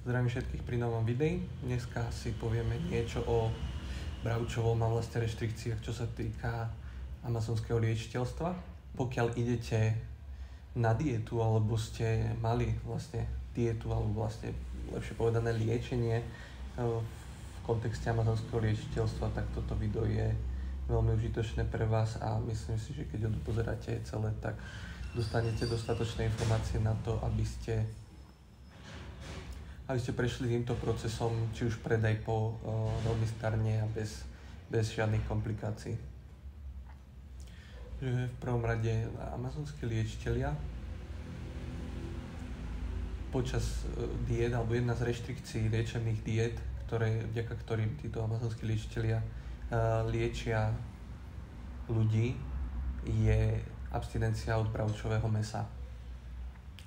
Zdravím všetkých pri novom videi. Dneska si povieme niečo o bravčovom a vlastne reštrikciách, čo sa týka amazonského liečiteľstva. Pokiaľ idete na dietu, alebo ste mali vlastne dietu, alebo vlastne lepšie povedané liečenie v kontexte amazonského liečiteľstva, tak toto video je veľmi užitočné pre vás a myslím si, že keď ho pozeráte celé, tak dostanete dostatočné informácie na to, aby ste prešli týmto procesom, či už predaj po veľmi starne a bez žiadnych komplikácií. Že v prvom rade amazonskí liečitelia počas diét, alebo jedna z reštrikcií liečebných diét, vďaka ktorým títo amazonskí liečitelia liečia ľudí, je abstinencia od bravčového mäsa.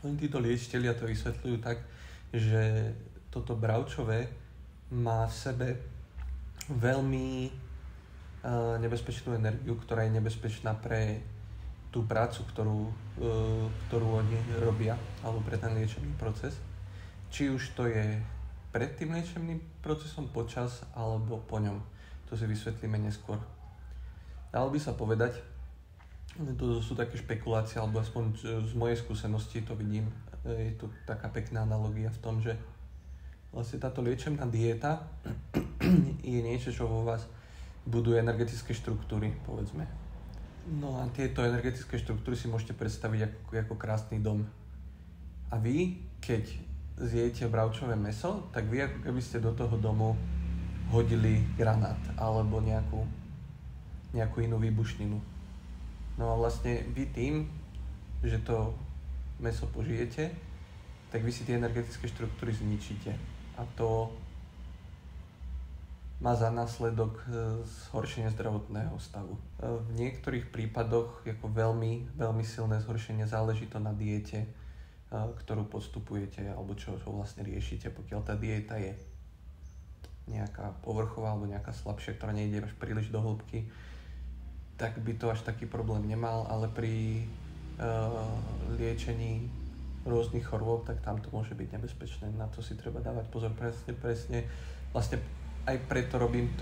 Oni títo liečitelia to vysvetľujú tak, že toto bravčové má v sebe veľmi nebezpečnú energiu, ktorá je nebezpečná pre tú prácu, ktorú oni robia, alebo pre ten liečebný proces. Či už to je pred tým liečebným procesom, počas, alebo po ňom. To si vysvetlíme neskôr. Dalo by sa povedať, to sú také špekulácie, alebo aspoň z mojej skúsenosti to vidím, je to taká pekná analogia v tom, že vlastne táto liečebná dieta je niečo, čo vo vás buduje energetické štruktúry, povedzme. No a tieto energetické štruktúry si môžete predstaviť ako krásny dom. A vy, keď zjete bravčové mäso, tak vy ako keby ste do toho domu hodili granát alebo nejakú inú výbušninu. No a vlastne vy tým, že to mäso požijete, tak vy si tie energetické štruktúry zničíte. A to má za následok zhoršenie zdravotného stavu. V niektorých prípadoch ako veľmi, veľmi silné zhoršenie, záleží to na diete, ktorú podstupujete, alebo čo vlastne riešite. Pokiaľ tá dieta je nejaká povrchová alebo nejaká slabšia, ktorá nejde až príliš do hĺbky, tak by to až taký problém nemal, ale pri liečení rôznych chorôb, tak tam to môže byť nebezpečné. Na to si treba dávať pozor presne. Vlastne aj preto robím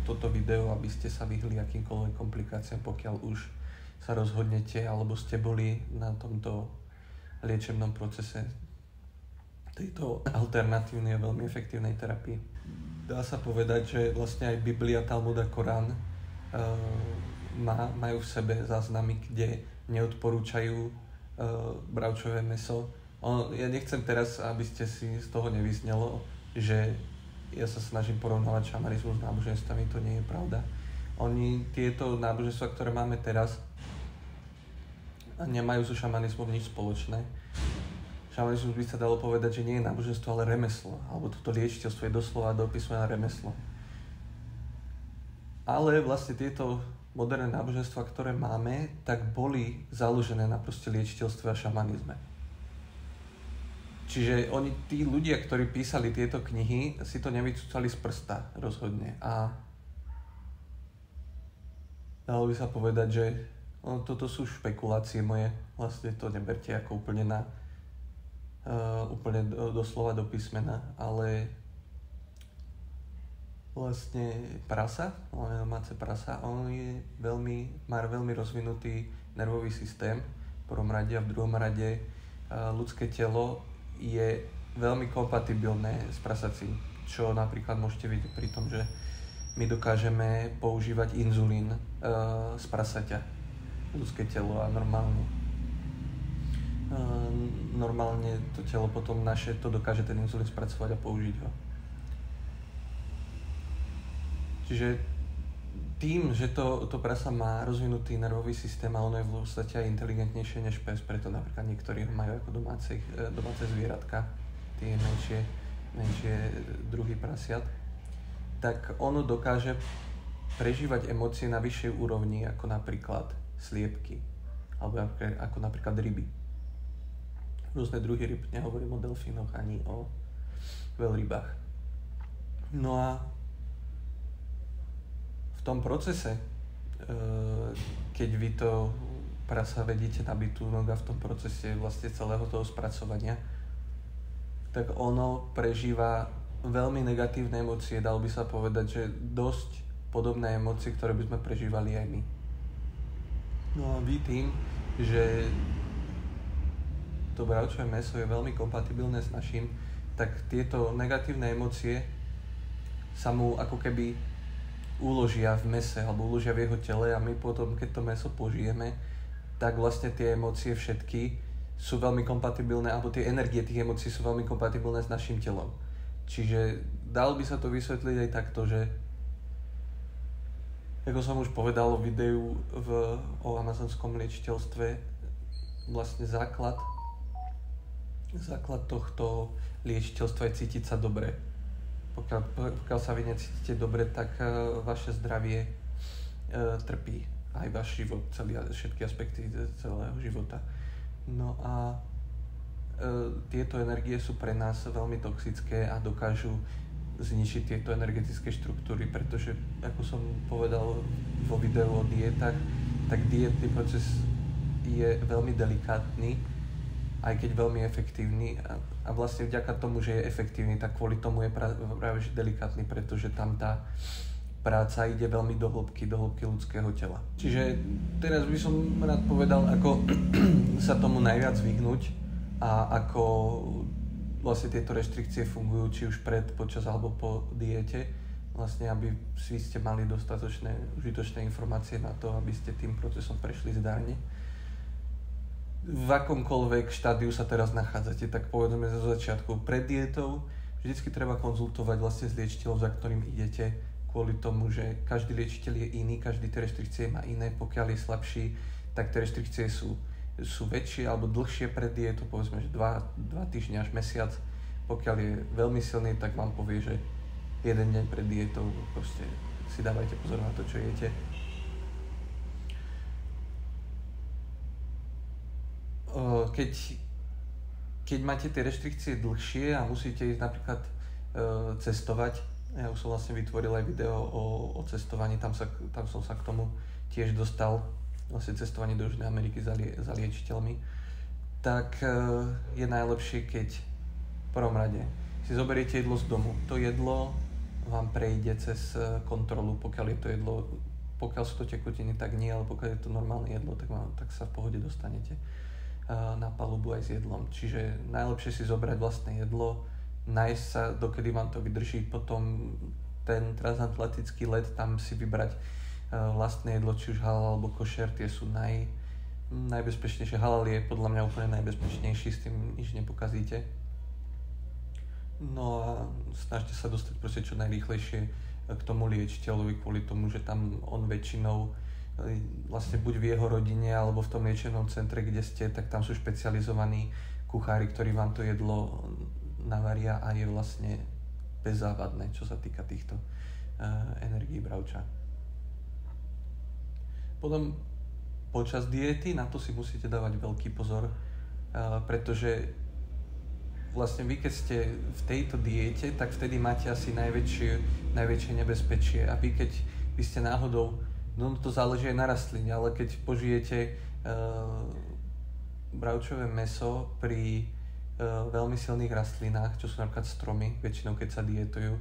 toto video, aby ste sa vyhli akýmkoľvek komplikáciám, pokiaľ už sa rozhodnete, alebo ste boli na tomto liečebnom procese tejto alternatívnej a veľmi efektívnej terapii. Dá sa povedať, že vlastne aj Biblia, Talmud a Korán majú v sebe záznamy, kde neodporúčajú bravčové mäso. Ja nechcem teraz, aby ste si z toho nevyznelo, že ja sa snažím porovnávať šamanizmus s náboženstvami, to nie je pravda. Tieto náboženstva, ktoré máme teraz, nemajú so šamanizmom nič spoločné. Šamanizmus by sa dalo povedať, že nie je náboženstvo, ale remeslo. Alebo toto liečiteľstvo je doslova do písmena remeslo. Ale vlastne tieto moderné náboženstva, ktoré máme, tak boli založené na proste liečiteľstve a šamanizme. Čiže tí ľudia, ktorí písali tieto knihy, si to nevycúcali z prsta rozhodne. A dalo by sa povedať, že toto sú špekulácie moje, vlastne to neberte ako úplne doslova do písmena, ale vlastne prasa, domáce prasa, má veľmi rozvinutý nervový systém v prvom rade a v druhom rade ľudské telo je veľmi kompatibilné s prasacím, čo napríklad môžete vidieť pri tom, že my dokážeme používať inzulín z prasaťa, ľudské telo, a normálne to telo potom naše to dokáže ten inzulín spracovať a použiť ho. Čiže tým, že to prasa má rozvinutý nervový systém a ono je v podstate aj inteligentnejšie než pes, preto napríklad niektorí majú ako domáce zvieratka, tie menšie druhy prasiat, tak ono dokáže prežívať emócie na vyššej úrovni, ako napríklad sliepky, alebo ako napríklad ryby. Rôzne druhy ryb, nehovorím o delfínoch ani o veľrybách. No a v tom procese, keď vy to prasa vedíte na bitúnok a v tom procese vlastne celého toho spracovania, tak ono prežíva veľmi negatívne emócie, dalo by sa povedať, že dosť podobné emócie, ktoré by sme prežívali aj my. No a vy tým, že to bravčové mäso je veľmi kompatibilné s našim, tak tieto negatívne emócie sa mu ako keby uložia v mäse alebo uložia v jeho tele a my potom, keď to mäso požijeme, tak vlastne tie emócie všetky sú veľmi kompatibilné, alebo tie energie tých emócií sú veľmi kompatibilné s našim telom. Čiže dalo by sa to vysvetliť aj takto, že ako som už povedal o videu o amazonskom liečiteľstve, vlastne základ tohto liečiteľstva je cítiť sa dobre. Pokiaľ sa vy necítite dobre, tak vaše zdravie trpí. Aj váš život, všetky aspekty celého života. No a tieto energie sú pre nás veľmi toxické a dokážu zničiť tieto energetické štruktúry, pretože, ako som povedal vo videu o dietách, tak dietný proces je veľmi delikátny, aj keď veľmi efektívny a vlastne vďaka tomu, že je efektívny, tak kvôli tomu je práve že delikátny, pretože tam tá práca ide veľmi do hĺbky ľudského tela. Čiže teraz by som rád povedal, ako sa tomu najviac vyhnúť a ako vlastne tieto reštrikcie fungujú, či už pred, počas alebo po diete, vlastne aby si ste mali dostatočné užitočné informácie na to, aby ste tým procesom prešli zdarne. V akomkoľvek štádiu sa teraz nachádzate, tak povedzme zo začiatku pred dietou, vždycky treba konzultovať vlastne s liečiteľom, za ktorým idete, kvôli tomu, že každý liečiteľ je iný, každý tie reštrikcie má iné, pokiaľ je slabší, tak tie reštrikcie sú väčšie alebo dlhšie pred dietou, povedzme, že 2 týždne až mesiac. Pokiaľ je veľmi silný, tak vám povie, že jeden deň pred dietou proste si dávajte pozor na to, čo jete. Keď máte tie reštrikcie dlhšie a musíte ísť napríklad cestovať, ja už som vlastne vytvoril aj video o cestovaní, tam som sa k tomu tiež dostal, vlastne cestovanie do Južnej Ameriky za liečiteľmi, tak je najlepšie, keď v prvom rade si zoberiete jedlo z domu. To jedlo vám prejde cez kontrolu, pokiaľ sú to tekutiny, tak nie, ale pokiaľ je to normálne jedlo, tak sa v pohode dostanete na palubu aj s jedlom. Čiže najlepšie si zobrať vlastné jedlo, nájsť sa, dokedy vám to vydrží, potom ten transatlantický let, tam si vybrať vlastné jedlo, či už halal alebo košer, tie sú najbezpečnejšie. Halal je podľa mňa úplne najbezpečnejší, s tým nič nepokazíte. No a snažte sa dostať proste čo najrýchlejšie k tomu liečiteľovi, kvôli tomu, že tam on väčšinou vlastne buď v jeho rodine alebo v tom liečebnom centre, kde ste, tak tam sú špecializovaní kuchári, ktorí vám to jedlo navaria a je vlastne bezzávadné, čo sa týka týchto energií bravča. Potom počas diety na to si musíte dávať veľký pozor, pretože vlastne vy, keď ste v tejto diete, tak vtedy máte asi najväčšie nebezpečie. A vy, keď by ste náhodou, no to záleží aj na rastline, ale keď požijete bravčové mäso pri veľmi silných rastlinách, čo sú napríklad stromy, väčšinou keď sa dietujú,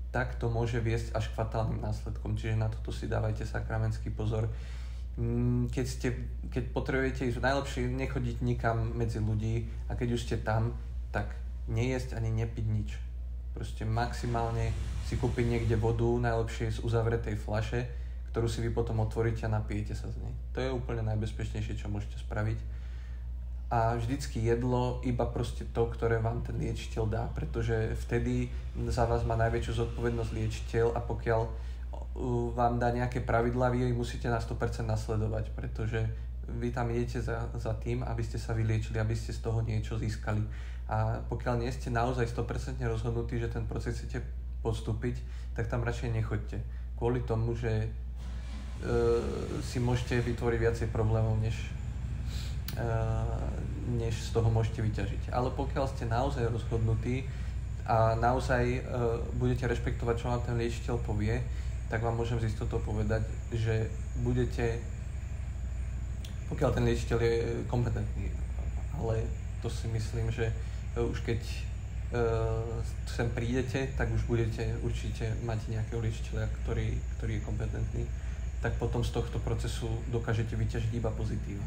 tak to môže viesť až k fatálnym následkom. Čiže na toto si dávajte sakramentský pozor. Keď potrebujete ísť, najlepšie nechodiť nikam medzi ľudí a keď už ste tam, tak nejesť ani nepiť nič. Proste maximálne si kúpiť niekde vodu, najlepšie z uzavretej fľaše, ktorú si vy potom otvoríte a napijete sa z nej. To je úplne najbezpečnejšie, čo môžete spraviť. A vždycky jedlo iba proste to, ktoré vám ten liečiteľ dá, pretože vtedy za vás má najväčšiu zodpovednosť liečiteľ a pokiaľ vám dá nejaké pravidlá, vy ich musíte na 100% nasledovať, pretože vy tam idete za tým, aby ste sa vyliečili, aby ste z toho niečo získali. A pokiaľ nie ste naozaj 100% rozhodnutí, že ten proces chcete podstúpiť, tak tam radšej nechoďte. Kvôli tomu, že si môžete vytvoriť viacej problémov, než z toho môžete vyťažiť. Ale pokiaľ ste naozaj rozhodnutí a naozaj budete rešpektovať, čo vám ten liečiteľ povie, tak vám môžem z istotou povedať, že budete, pokiaľ ten liečiteľ je kompetentný, ale to si myslím, že už keď sem prídete, tak už budete určite mať nejakého liečiteľa, ktorý je kompetentný, tak potom z tohto procesu dokážete vyťažiť iba pozitíva.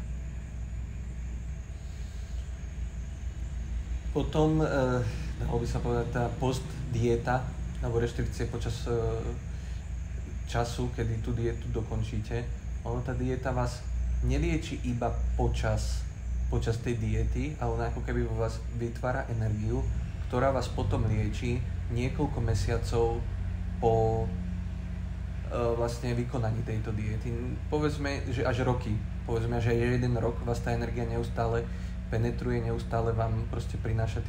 Potom, dalo by sa povedať, tá post-dieta, alebo reštrikcie počas času, kedy tú dietu dokončíte. Tá dieta vás nelieči iba počas tej diety, ale ona ako keby vo vás vytvára energiu, ktorá vás potom lieči niekoľko mesiacov po vlastne vykonaní tejto diety. Povedzme, že až roky. Povedzme, že aj 1 rok vás tá energia neustále penetruje, neustále vám proste prináša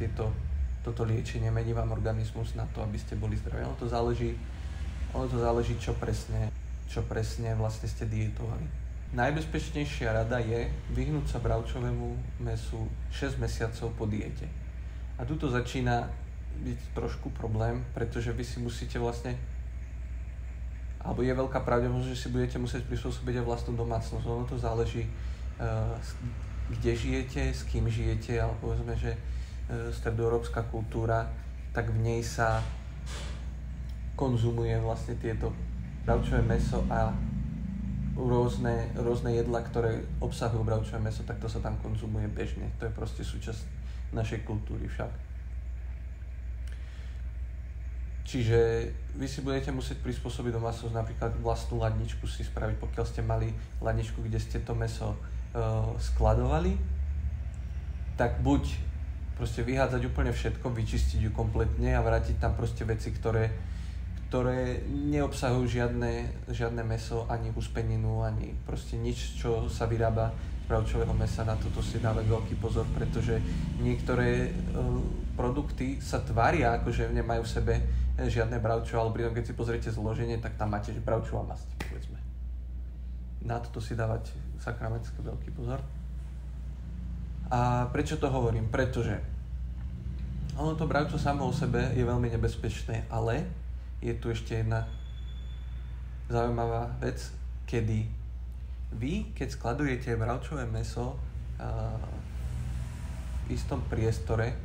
toto liečenie, mení vám organizmus na to, aby ste boli zdraví. Ono to záleží, čo presne vlastne ste dietovali. Najbezpečnejšia rada je vyhnúť sa bravčovému mäsu 6 mesiacov po diete. A tuto začína byť trošku problém, pretože vy si musíte vlastne, alebo je veľká pravdepodobnosť, že si budete musieť prispôsobiť aj vlastnú domácnosť. Ono to záleží, kde žijete, s kým žijete, ale povedzme, že stredoeurópska kultúra, tak v nej sa konzumuje vlastne tieto bravčové mäso a rôzne jedlá, ktoré obsahujú bravčové mäso, tak to sa tam konzumuje bežne. To je proste súčasť našej kultúry však. Čiže vy si budete musieť prispôsobiť domácnosť, napríklad vlastnú ladničku si spraviť, pokiaľ ste mali ladničku, kde ste to mäso skladovali, tak buď proste vyhádzať úplne všetko, vyčistiť ju kompletne a vrátiť tam proste veci, ktoré neobsahujú žiadne mäso, ani huspeninu, ani proste nič, čo sa vyrába z bravčového mäsa. Na toto si dávať veľký pozor, pretože niektoré produkty sa tvária, akože nemajú v sebe žiadne bravčo, ale pritom keď si pozriete zloženie, tak tam máte bravčová masť, povedzme. Na toto si dávať sakramentsky veľký pozor. A prečo to hovorím? Pretože ono to bravčo samo o sebe je veľmi nebezpečné, ale je tu ešte jedna zaujímavá vec, kedy vy, keď skladujete bravčové mäso v istom priestore,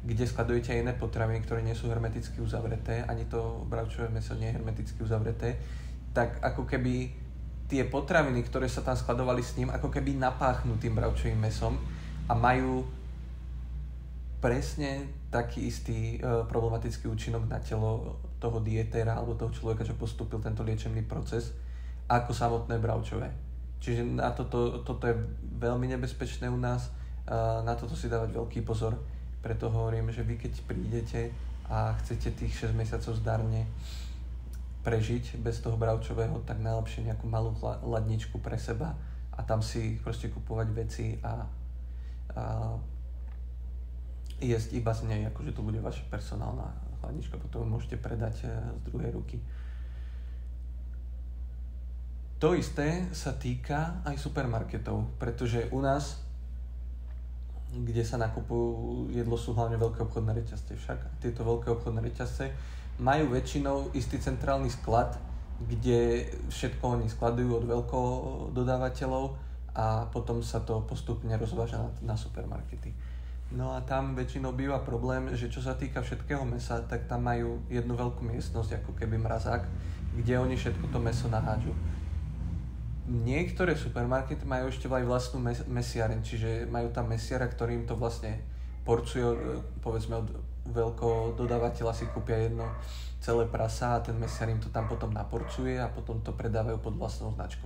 kde skladujete aj iné potraviny, ktoré nie sú hermeticky uzavreté, ani to bravčové mäso nie je hermeticky uzavreté, tak ako keby tie potraviny, ktoré sa tam skladovali s ním, ako keby napáchnú tým bravčovým mäsom a majú presne taký istý problematický účinok na telo toho dietéra alebo toho človeka, čo postúpil tento liečebný proces, ako samotné bravčové. Čiže na toto je veľmi nebezpečné u nás, na toto si dávať veľký pozor. Preto hovorím, že vy keď prídete a chcete tých 6 mesiacov zdarne prežiť bez toho bravčového, tak najlepšie nejakú malú ladničku pre seba a tam si proste kupovať veci a jesť iba z nej, akože to bude vaša personálna hladnička, potom môžete predať z druhej ruky. To isté sa týka aj supermarketov, pretože u nás, kde sa nakupujú jedlo, sú hlavne veľké obchodné reťazce. Však tieto veľké obchodné reťazce majú väčšinou istý centrálny sklad, kde všetko oni skladujú od veľkododávateľov a potom sa to postupne rozváža na supermarkety. No a tam väčšinou býva problém, že čo sa týka všetkého mäsa, tak tam majú jednu veľkú miestnosť, ako keby mrazák, kde oni všetko to mäso nahádžu. Niektoré supermarkety majú ešte aj vlastnú mesiareň, čiže majú tam mesiara, ktorým to vlastne porcuje, povedzme od veľkododávateľa si kúpia jedno celé prasa a ten mesiar im to tam potom naporcuje a potom to predávajú pod vlastnou značkou.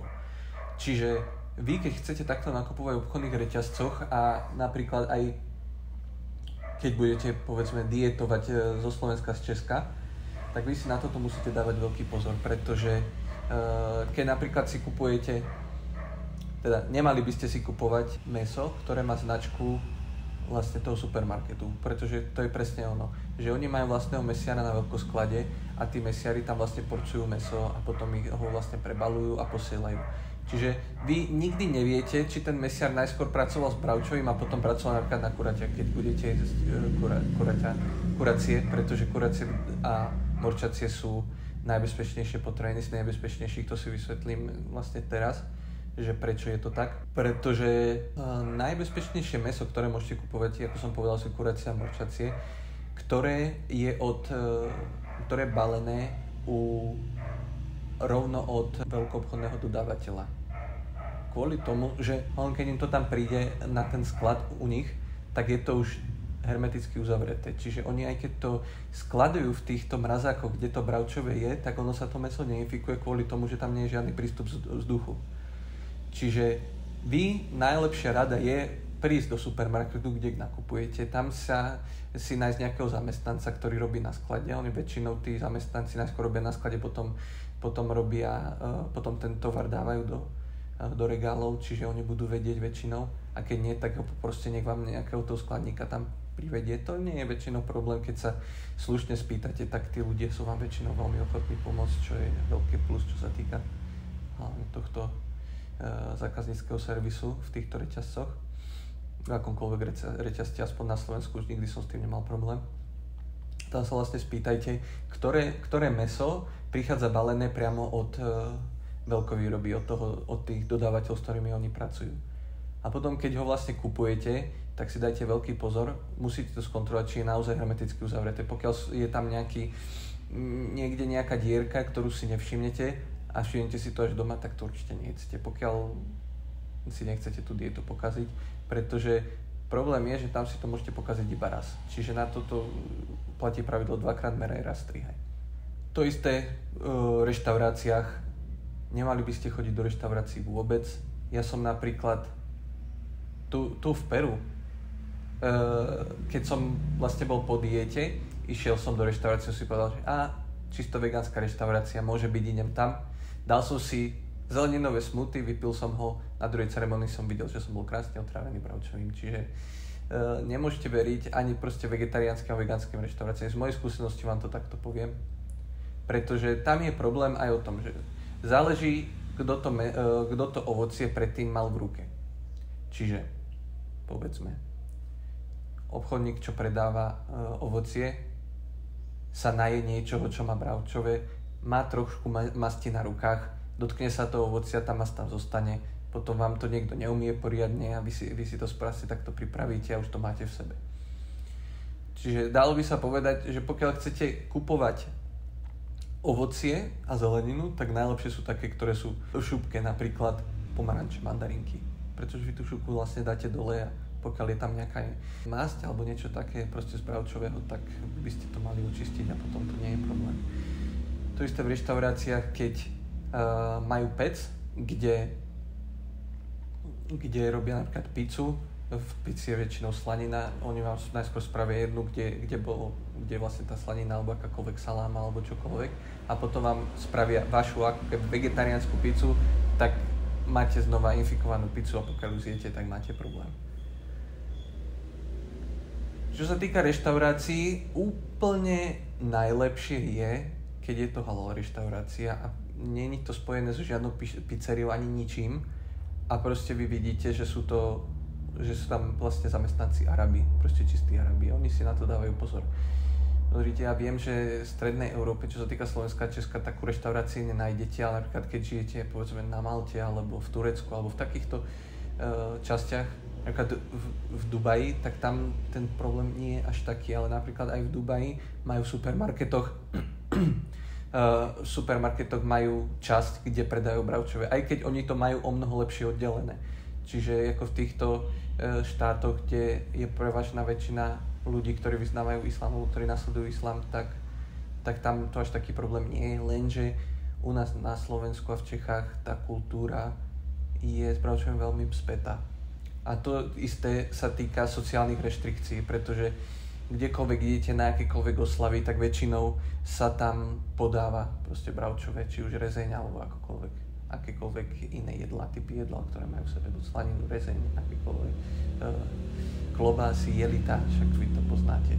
Čiže vy, keď chcete takto nakupovať v obchodných reťazcoch a napríklad aj keď budete, povedzme, dietovať zo Slovenska z Česka, tak vy si na toto musíte dávať veľký pozor, pretože keď napríklad si kupujete, teda nemali by ste si kupovať mäso, ktoré má značku vlastne toho supermarketu, pretože to je presne ono, že oni majú vlastného mesiara na veľkosklade a tí mesiari tam vlastne porcujú mäso a potom ho vlastne prebalujú a posielajú. Čiže vy nikdy neviete, či ten mesiar najskôr pracoval s bravčovým a potom pracoval napríklad na kuraťa, keď budete jesť kuracie, pretože kuracie a morčacie sú najbezpečnejšie potraviny, z najbezpečnejších, to si vysvetlím vlastne teraz, že prečo je to tak. Pretože najbezpečnejšie mäso, ktoré môžete kupovať, ako som povedal, sú kuracie a morčacie, ktoré je balené rovno od veľkoobchodného dodávateľa. Kvôli tomu, že keď im to tam príde na ten sklad u nich, tak je to už hermeticky uzavreté. Čiže oni aj keď to skladujú v týchto mrazákoch, kde to bravčové je, tak ono sa to mäso neinfikuje kvôli tomu, že tam nie je žiadny prístup vzduchu. Čiže najlepšia rada je prísť do supermarketu, kde nakupujete, tam si nájsť nejakého zamestnanca, ktorý robí na sklade. Oni väčšinou tí zamestnanci najskôr robia na sklade, potom ten tovar dávajú do regálov, čiže oni budú vedieť väčšinou. A keď nie, tak ho proste nech vám nejakého toho skladníka tam privedie. To nie je väčšinou problém, keď sa slušne spýtate, tak tí ľudia sú vám väčšinou veľmi ochotní pomôcť, čo je veľký plus, čo sa týka hlavne tohto zákazníckeho servisu v týchto reťazcoch. V akomkoľvek reťazci, aspoň na Slovensku už nikdy som s tým nemal problém. Tam sa vlastne spýtajte, ktoré mäso prichádza balené priamo od veľkovýroby, od tých dodávateľov, s ktorými oni pracujú. A potom, keď ho vlastne kupujete, tak si dajte veľký pozor, musíte to skontrolovať, či je naozaj hermeticky uzavreté. Pokiaľ je tam niekde nejaká dierka, ktorú si nevšimnete a všimnete si to až doma, tak to určite nejedzte. Pokiaľ si nechcete tú dietu pokaziť, pretože problém je, že tam si to môžete pokaziť iba raz. Čiže na toto platí pravidlo 2-krát meraj, raz strihaj. To isté v reštauráciách. Nemali by ste chodiť do reštaurácií vôbec. Ja som napríklad tu v Peru, keď som vlastne bol po diete, išiel som do reštaurácie, si povedal, že čisto vegánska reštaurácia, môže byť, idem tam. Dal som si zeleninové smoothie, vypil som ho, na druhej ceremonii som videl, že som bol krásne otrávený bravčovým, čiže nemôžete veriť ani proste vegetariánskym a vegánskym reštauráciám. Z mojej skúsenosti vám to takto poviem, pretože tam je problém aj o tom, že záleží, kto to ovocie predtým mal v ruke. Čiže, povedzme, obchodník, čo predáva ovocie, sa naje niečoho, čo má bravčové, má trošku masti na rukách, dotkne sa toho ovocia, tá masť tam zostane, potom vám to niekto neumie poriadne a vy si to správne takto pripravíte a už to máte v sebe. Čiže dalo by sa povedať, že pokiaľ chcete kupovať ovocie a zeleninu, tak najlepšie sú také, ktoré sú v šupke, napríklad pomaranče, mandarinky. Pretože vy tú šupku vlastne dáte dole a pokiaľ je tam nejaká masť alebo niečo také proste z bravčového, tak by ste to mali očistiť a potom to nie je problém. To isté v reštauráciách, keď majú pec, kde robia napríklad pizzu, v pizzi je väčšinou slanina, oni vám najskôr spravia jednu, kde vlastne tá slanina alebo akákoľvek saláma alebo čokoľvek a potom vám spravia vašu ako keby vegetariánsku pizzu, tak máte znova infikovanú pizzu a pokiaľ ju zjete, tak máte problém. Čo sa týka reštaurácií, úplne najlepšie je, keď je to halal reštaurácia a nie je to spojené so žiadnou pizzeriou ani ničím a proste vy vidíte, že sú tam vlastne zamestnanci Arabi, proste čistí Arabi. Oni si na to dávajú pozor. Pozrite, ja viem, že v strednej Európe, čo sa týka Slovenska a Česka, takú reštauráciu nenájdete, ale napríklad keď žijete povedzme na Malte alebo v Turecku alebo v takýchto častiach, napríklad v Dubaji, tak tam ten problém nie je až taký, ale napríklad aj v Dubaji majú v supermarketoch majú časť, kde predajú bravčové, aj keď oni to majú o mnoho lepšie oddelené. Čiže ako v týchto štátoch, kde je prevažná väčšina ľudí, ktorí vyznávajú islám, alebo ktorí nasledujú islám, tak tam to až taký problém nie je, lenže u nás na Slovensku a v Čechách tá kultúra je s bravčovým veľmi spätá. A to isté sa týka sociálnych reštrikcií, pretože kdekoľvek idete na akékoľvek oslavy, tak väčšinou sa tam podáva proste bravčové, či už rezeň alebo akékoľvek iné jedlá, typy jedlá, ktoré majú v sebe slaninu, rezeň, akékoľvek klobásy, jelita, však vy to poznáte.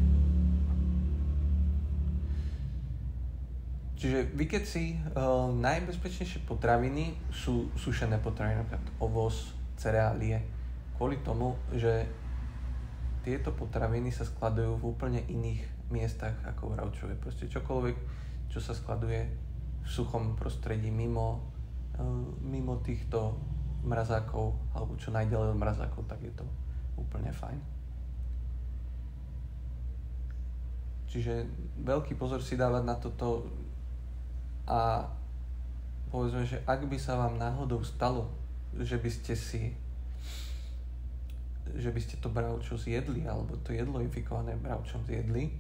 Čiže vy keď si najbezpečnejšie potraviny sú sušené potraviny, napríklad ovoz, cereálie, kvôli tomu, že tieto potraviny sa skladujú v úplne iných miestach ako bravčové. Proste čokoľvek, čo sa skladuje v suchom prostredí mimo týchto mrazákov, alebo čo najďalej od mrazákov, tak je to úplne fajn. Čiže veľký pozor si dávať na toto a povedzme, že ak by sa vám náhodou stalo, že by ste to bravčo zjedli, alebo to jedlo infikované bravčom zjedli,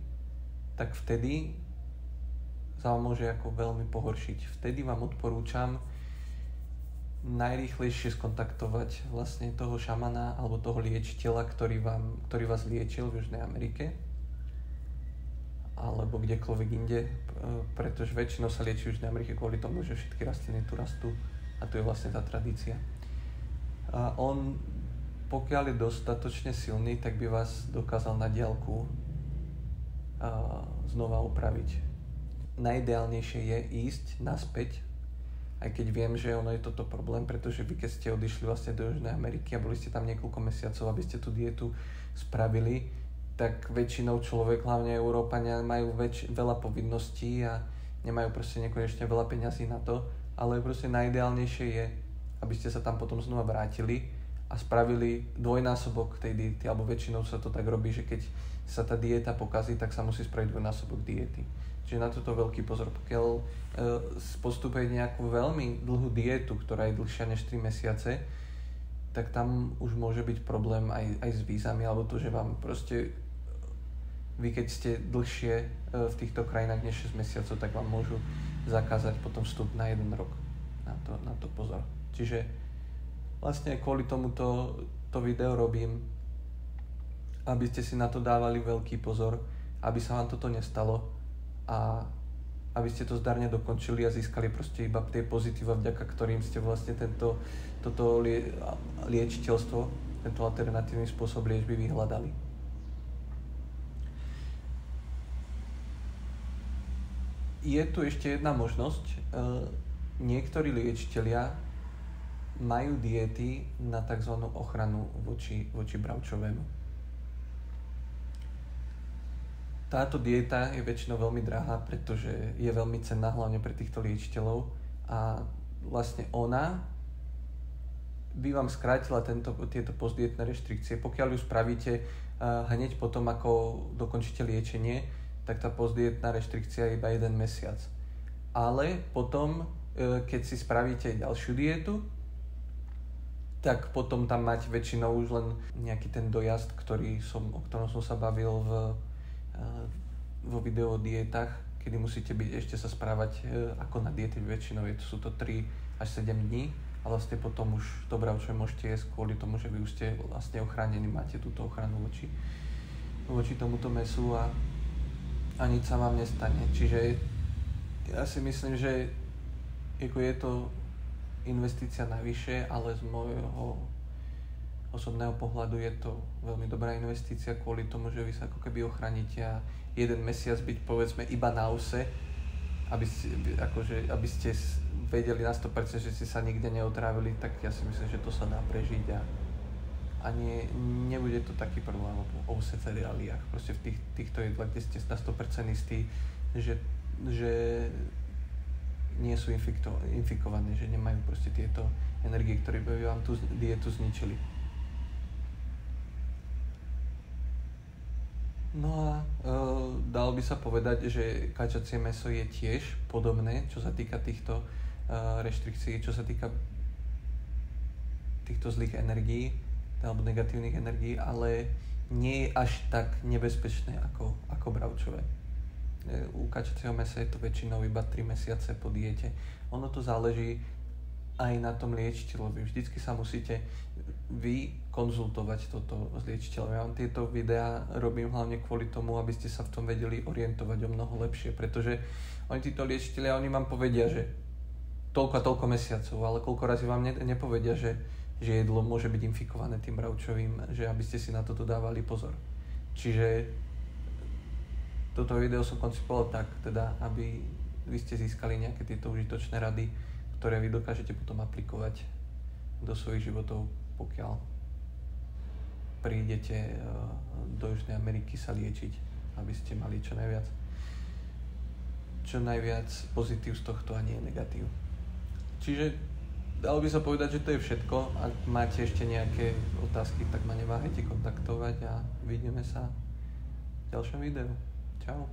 tak vtedy sa vám môže ako veľmi pohoršiť. Vtedy vám odporúčam najrýchlejšie skontaktovať vlastne toho šamana alebo toho liečiteľa, ktorý vás liečil v Južnej Amerike alebo kdekoľvek inde, pretože väčšinou sa lieči v Južnej Amerike kvôli tomu, že všetky rastliny tu rastú a to je vlastne tá tradícia. A on, pokiaľ je dostatočne silný, tak by vás dokázal na diaľku znova upraviť. Najideálnejšie je ísť naspäť, aj keď viem, že ono je toto problém, pretože vy keď ste odišli vlastne do Južnej Ameriky a boli ste tam niekoľko mesiacov, aby ste tú dietu spravili, tak väčšinou človek, hlavne Európania, majú veľa povinností a nemajú proste nekonečne veľa peňazí na to, ale proste najideálnejšie je, aby ste sa tam potom znova vrátili a spravili dvojnásobok tej diety, alebo väčšinou sa to tak robí, že keď sa tá dieta pokazí, tak sa musí spraviť dvojnásobok diety. Čiže na toto veľký pozor. Pokiaľ postupuje nejakú veľmi dlhú dietu, ktorá je dlhšia než 3 mesiace, tak tam už môže byť problém aj s vízami, alebo to, že vám proste vy keď ste dlhšie v týchto krajinách než 6 mesiacov, tak vám môžu zakázať potom vstup na 1 rok. Na to pozor. Čiže vlastne kvôli tomuto to video robím, aby ste si na to dávali veľký pozor, aby sa vám toto nestalo a aby ste to zdarne dokončili a získali proste iba tie pozitíva, vďaka ktorým ste vlastne toto liečiteľstvo, tento alternatívny spôsob liečby vyhľadali. Je tu ešte jedna možnosť. Niektorí liečitelia majú diety na tzv. Ochranu voči bravčovému. Táto dieta je väčšinou veľmi drahá, pretože je veľmi cenná hlavne pre týchto liečiteľov a vlastne ona by vám skrátila tieto postdietné reštrikcie. Pokiaľ ju spravíte hneď potom, ako dokončíte liečenie, tak tá postdietná reštrikcia je iba 1 mesiac. Ale potom, keď si spravíte ďalšiu dietu, tak potom tam máte väčšinou už len nejaký ten dojazd, o ktorom som sa bavil vo videu o dietách, kedy musíte ešte sa správať ako na diety, väčšinou sú to 3 až 7 dní a vlastne potom už to bravčové môžete jesť kvôli tomu, že vy už ste vlastne ochránení, máte túto ochranu voči tomuto mäsu a nič sa vám nestane. Čiže ja si myslím, že je to investícia navyše, ale z môjho osobného pohľadu je to veľmi dobrá investícia kvôli tomu, že vy sa ako keby ochránite a 1 mesiac byť povedzme iba na ose, aby ste vedeli na 100%, že ste sa nikde neotrávili, tak ja si myslím, že to sa dá prežiť a nebude to taký problém o ose v reáliách. Proste v týchto jedlách, kde ste na 100% istí, že nie sú infikované, že nemajú proste tieto energie, ktoré by vám tú dietu zničili. No a dalo by sa povedať, že kačacie mäso je tiež podobné, čo sa týka týchto reštrikcií, čo sa týka týchto zlých energií alebo negatívnych energií, ale nie je až tak nebezpečné ako bravčové. U kačacieho mäsa je to väčšinou iba 3 mesiace po diete. Ono to záleží aj na tom liečiteľovi. Vždycky sa musíte vy konzultovať toto s liečiteľom. Ja vám tieto videá robím hlavne kvôli tomu, aby ste sa v tom vedeli orientovať o mnoho lepšie, pretože oni títo liečiteľia, oni vám povedia, že toľko a toľko mesiacov, ale koľko razy vám nepovedia, že jedlo môže byť infikované tým bravčovým, že aby ste si na toto dávali pozor. Čiže toto video som koncipoval tak, teda, aby vy ste získali nejaké tieto užitočné rady, ktoré vy dokážete potom aplikovať do svojich životov, pokiaľ prídete do Južnej Ameriky sa liečiť, aby ste mali čo najviac pozitív z tohto a nie negatív. Čiže dalo by sa povedať, že to je všetko. Ak máte ešte nejaké otázky, tak ma neváhajte kontaktovať a vidíme sa v ďalšom videu. Čau.